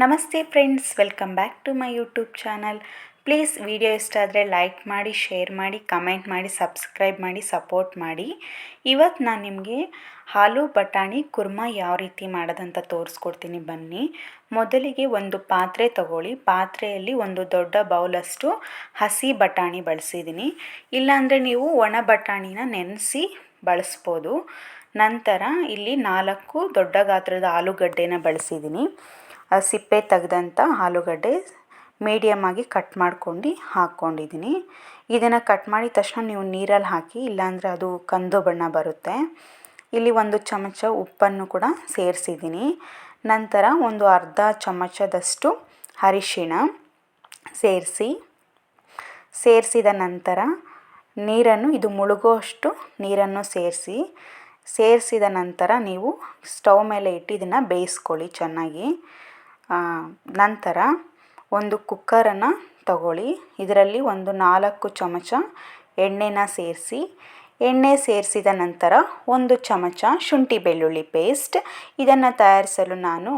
ನಮಸ್ತೆ friends, welcome back to my YouTube channel. Please video ಇಷ್ಟ ಆದರೆ ಲೈಕ್ ಮಾಡಿ, ಶೇರ್ ಮಾಡಿ, ಕಮೆಂಟ್ ಮಾಡಿ, ಸಬ್ಸ್ಕ್ರೈಬ್ ಮಾಡಿ, ಸಪೋರ್ಟ್ ಮಾಡಿ. ಇವತ್ತು ನಾನು ನಿಮಗೆ ಆಲೂ ಬಟಾಣಿ ಕುರ್ಮಾ ಯಾವ ರೀತಿ ಮಾಡೋದಂತ ತೋರಿಸ್ಕೊಡ್ತೀನಿ ಬನ್ನಿ. ಮೊದಲಿಗೆ ಒಂದು ಪಾತ್ರೆ ತಗೊಳ್ಳಿ. ಪಾತ್ರೆಯಲ್ಲಿ ಒಂದು ದೊಡ್ಡ ಬೌಲಷ್ಟು ಹಸಿ ಬಟಾಣಿ ಬಳಸಿದ್ದೀನಿ. ಇಲ್ಲಾಂದರೆ ನೀವು ಒಣ ಬಟಾಣಿನ ನೆನೆಸಿ ಬಳಸ್ಬೋದು. ನಂತರ ಇಲ್ಲಿ 4 ದೊಡ್ಡ ಗಾತ್ರದ ಆಲೂಗಡ್ಡೆನ ಬಳಸಿದ್ದೀನಿ. ಸಿಪ್ಪೆ ತೆಗೆದಂಥ ಆಲೂಗಡ್ಡೆ ಮೀಡಿಯಮ್ ಆಗಿ ಕಟ್ ಮಾಡ್ಕೊಂಡು ಹಾಕ್ಕೊಂಡಿದ್ದೀನಿ. ಇದನ್ನು ಕಟ್ ಮಾಡಿದ ತಕ್ಷಣ ನೀವು ನೀರಲ್ಲಿ ಹಾಕಿ, ಇಲ್ಲಾಂದರೆ ಅದು ಕಂದು ಬಣ್ಣ ಬರುತ್ತೆ. ಇಲ್ಲಿ 1 ಚಮಚ ಉಪ್ಪನ್ನು ಕೂಡ ಸೇರಿಸಿದ್ದೀನಿ. ನಂತರ ಒಂದು ಅರ್ಧ ಚಮಚದಷ್ಟು ಅರಿಶಿಣ ಸೇರಿಸಿದ ನಂತರ ನೀರನ್ನು, ಇದು ಮುಳುಗುವಷ್ಟು ನೀರನ್ನು ಸೇರಿಸಿದ ನಂತರ ನೀವು ಸ್ಟವ್ ಮೇಲೆ ಇಟ್ಟು ಇದನ್ನು ಬೇಯಿಸ್ಕೊಳ್ಳಿ ಚೆನ್ನಾಗಿ. ನಂತರ ಒಂದು ಕುಕ್ಕರನ್ನು ತಗೊಳ್ಳಿ. ಇದರಲ್ಲಿ ಒಂದು 4 ಚಮಚ ಎಣ್ಣೆನ ಸೇರಿಸಿದ ನಂತರ 1 ಚಮಚ ಶುಂಠಿ ಬೆಳ್ಳುಳ್ಳಿ ಪೇಸ್ಟ್. ಇದನ್ನು ತಯಾರಿಸಲು ನಾನು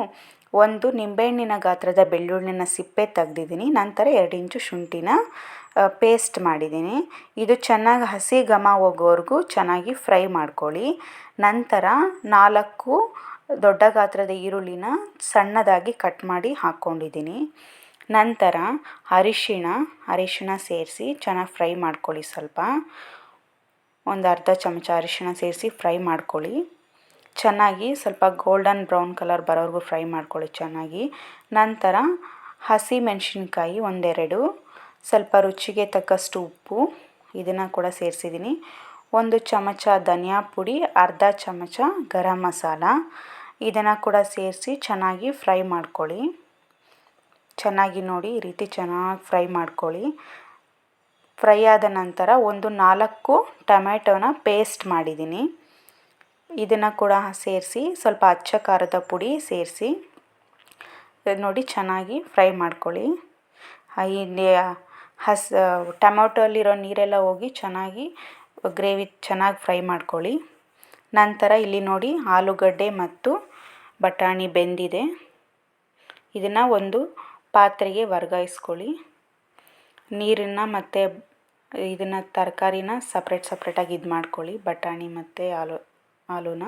1 ನಿಂಬೆಹಣ್ಣಿನ ಗಾತ್ರದ ಬೆಳ್ಳುಳ್ಳಿನ ಸಿಪ್ಪೆ ತೆಗೆದಿದ್ದೀನಿ. ನಂತರ 2 ಇಂಚು ಶುಂಠಿನ ಪೇಸ್ಟ್ ಮಾಡಿದ್ದೀನಿ. ಇದು ಚೆನ್ನಾಗಿ ಹಸಿ ಘಮ ಹೋಗೋವರೆಗೂ ಚೆನ್ನಾಗಿ ಫ್ರೈ ಮಾಡ್ಕೊಳ್ಳಿ. ನಂತರ 4 ದೊಡ್ಡ ಗಾತ್ರದ ಈರುಳ್ಳಿನ ಸಣ್ಣದಾಗಿ ಕಟ್ ಮಾಡಿ ಹಾಕ್ಕೊಂಡಿದ್ದೀನಿ. ನಂತರ ಅರಿಶಿಣ ಸೇರಿಸಿ ಚೆನ್ನಾಗಿ ಫ್ರೈ ಮಾಡ್ಕೊಳ್ಳಿ. ಒಂದು ಅರ್ಧ ಚಮಚ ಅರಿಶಿಣ ಸೇರಿಸಿ ಫ್ರೈ ಮಾಡ್ಕೊಳ್ಳಿ ಚೆನ್ನಾಗಿ. ಸ್ವಲ್ಪ ಗೋಲ್ಡನ್ ಬ್ರೌನ್ ಕಲರ್ ಬರೋವರೆಗೂ ಫ್ರೈ ಮಾಡ್ಕೊಳ್ಳಿ ಚೆನ್ನಾಗಿ. ನಂತರ ಹಸಿ ಮೆಣಸಿನ್ಕಾಯಿ 1-2, ಸ್ವಲ್ಪ ರುಚಿಗೆ ತಕ್ಕಷ್ಟು ಉಪ್ಪು, ಇದನ್ನು ಕೂಡ ಸೇರಿಸಿದ್ದೀನಿ. 1 ಚಮಚ ಧನಿಯಾ ಪುಡಿ, ಅರ್ಧ ಚಮಚ ಗರಂ ಮಸಾಲ, ಇದನ್ನು ಕೂಡ ಸೇರಿಸಿ ಚೆನ್ನಾಗಿ ಫ್ರೈ ಮಾಡ್ಕೊಳ್ಳಿ. ಚೆನ್ನಾಗಿ ನೋಡಿ, ಈ ರೀತಿ ಚೆನ್ನಾಗಿ ಫ್ರೈ ಮಾಡ್ಕೊಳ್ಳಿ. ಫ್ರೈ ಆದ ನಂತರ 4 ಟೊಮೆಟೊನ ಪೇಸ್ಟ್ ಮಾಡಿದ್ದೀನಿ. ಇದನ್ನು ಕೂಡ ಸೇರಿಸಿ ಸ್ವಲ್ಪ ಅಚ್ಚ ಖಾರದ ಪುಡಿ ಸೇರಿಸಿ ನೋಡಿ ಚೆನ್ನಾಗಿ ಫ್ರೈ ಮಾಡ್ಕೊಳ್ಳಿ. ಇಲ್ಲಿ ಟೊಮೆಟೊ ಅಲ್ಲಿರೋ ನೀರೆಲ್ಲ ಹೋಗಿ ಚೆನ್ನಾಗಿ ಗ್ರೇವಿ ಚೆನ್ನಾಗಿ ಫ್ರೈ ಮಾಡ್ಕೊಳ್ಳಿ. ನಂತರ ಇಲ್ಲಿ ನೋಡಿ ಆಲೂಗಡ್ಡೆ ಮತ್ತು ಬಟಾಣಿ ಬೆಂದಿದೆ. ಇದನ್ನು ಒಂದು ಪಾತ್ರೆಗೆ ವರ್ಗಾಯಿಸ್ಕೊಳ್ಳಿ. ನೀರನ್ನು ಮತ್ತು ಇದನ್ನು ತರಕಾರಿನ ಸಪ್ರೇಟಾಗಿ ಮಾಡ್ಕೊಳ್ಳಿ. ಬಟಾಣಿ ಮತ್ತು ಆಲೂನ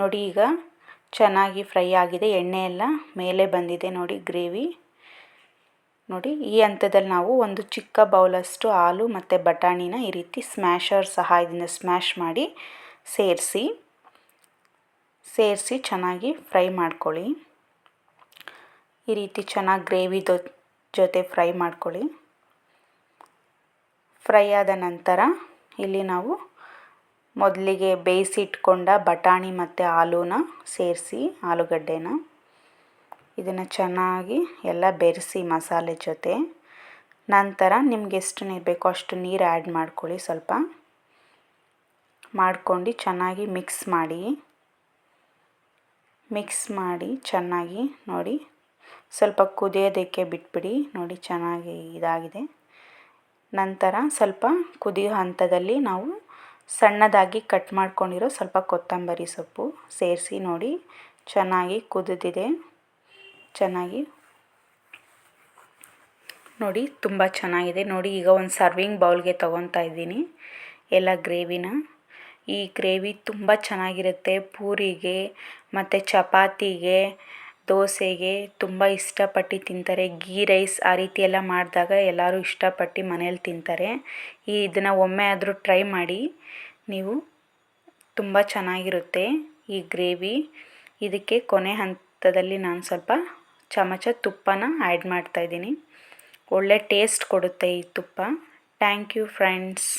ನೋಡಿ ಈಗ ಚೆನ್ನಾಗಿ ಫ್ರೈ ಆಗಿದೆ. ಎಣ್ಣೆ ಎಲ್ಲ ಮೇಲೆ ಬಂದಿದೆ ನೋಡಿ ಗ್ರೇವಿ. ನೋಡಿ ಈ ಹಂತದಲ್ಲಿ ನಾವು ಒಂದು ಚಿಕ್ಕ ಬೌಲಷ್ಟು ಆಲೂ ಮತ್ತು ಬಟಾಣಿನ ಈ ರೀತಿ ಸ್ಮ್ಯಾಶರ್ ಸಹಾಯದಿಂದ ಸ್ಮ್ಯಾಶ್ ಮಾಡಿ ಸೇರಿಸಿ ಚೆನ್ನಾಗಿ ಫ್ರೈ ಮಾಡ್ಕೊಳ್ಳಿ. ಈ ರೀತಿ ಚೆನ್ನಾಗಿ ಗ್ರೇವಿ ಜೊತೆ ಫ್ರೈ ಮಾಡ್ಕೊಳ್ಳಿ. ಫ್ರೈ ಆದ ನಂತರ ಇಲ್ಲಿ ನಾವು ಮೊದಲಿಗೆ ಬೇಯಿಸಿಟ್ಕೊಂಡ ಬಟಾಣಿ ಮತ್ತು ಆಲೂಗಡ್ಡೆನ ಇದನ್ನು ಚೆನ್ನಾಗಿ ಎಲ್ಲ ಬೆರೆಸಿ ಮಸಾಲೆ ಜೊತೆ. ನಂತರ ನಿಮ್ಗೆ ಎಷ್ಟು ನೀರು ಬೇಕೋ ಅಷ್ಟು ನೀರು ಆ್ಯಡ್ ಮಾಡ್ಕೊಳ್ಳಿ. ಸ್ವಲ್ಪ ಮಾಡ್ಕೊಂಡು ಚೆನ್ನಾಗಿ ಮಿಕ್ಸ್ ಮಾಡಿ ಚೆನ್ನಾಗಿ ನೋಡಿ ಸ್ವಲ್ಪ ಕುದಿಯೋದಕ್ಕೆ ಬಿಟ್ಬಿಡಿ. ನೋಡಿ ಚೆನ್ನಾಗಿ ಇದಾಗಿದೆ. ನಂತರ ಸ್ವಲ್ಪ ಕುದಿಯೋ ಹಂತದಲ್ಲಿ ನಾವು ಸಣ್ಣದಾಗಿ ಕಟ್ ಮಾಡ್ಕೊಂಡಿರೋ ಸ್ವಲ್ಪ ಕೊತ್ತಂಬರಿ ಸೊಪ್ಪು ಸೇರಿಸಿ ನೋಡಿ ಚೆನ್ನಾಗಿ ಕುದಿದಿದೆ. ಚೆನ್ನಾಗಿ ನೋಡಿ ತುಂಬ ಚೆನ್ನಾಗಿದೆ. ನೋಡಿ ಈಗ ಒಂದು ಸರ್ವಿಂಗ್ ಬೌಲ್ಗೆ ತೊಗೊತಾ ಇದ್ದೀನಿ ಎಲ್ಲ ಗ್ರೇವಿನ. ಈ ಗ್ರೇವಿ ತುಂಬ ಚೆನ್ನಾಗಿರುತ್ತೆ. ಪೂರಿಗೆ ಮತ್ತು ಚಪಾತಿಗೆ, ದೋಸೆಗೆ ತುಂಬ ಇಷ್ಟಪಟ್ಟು ತಿಂತಾರೆ. ಗೀ ರೈಸ್ ಆ ರೀತಿ ಎಲ್ಲ ಮಾಡಿದಾಗ ಎಲ್ಲರೂ ಇಷ್ಟಪಟ್ಟು ಮನೇಲಿ ತಿಂತಾರೆ. ಇದನ್ನು ಒಮ್ಮೆ ಆದರೂ ಟ್ರೈ ಮಾಡಿ ನೀವು, ತುಂಬ ಚೆನ್ನಾಗಿರುತ್ತೆ ಈ ಗ್ರೇವಿ. ಇದಕ್ಕೆ ಕೊನೆ ಹಂತದಲ್ಲಿ ನಾನು ಸ್ವಲ್ಪ ಚಮಚ ತುಪ್ಪನ ಆ್ಯಡ್ ಮಾಡ್ತಾಯಿದ್ದೀನಿ. ಒಳ್ಳೆ ಟೇಸ್ಟ್ ಕೊಡುತ್ತೆ ಈ ತುಪ್ಪ. Thank you friends.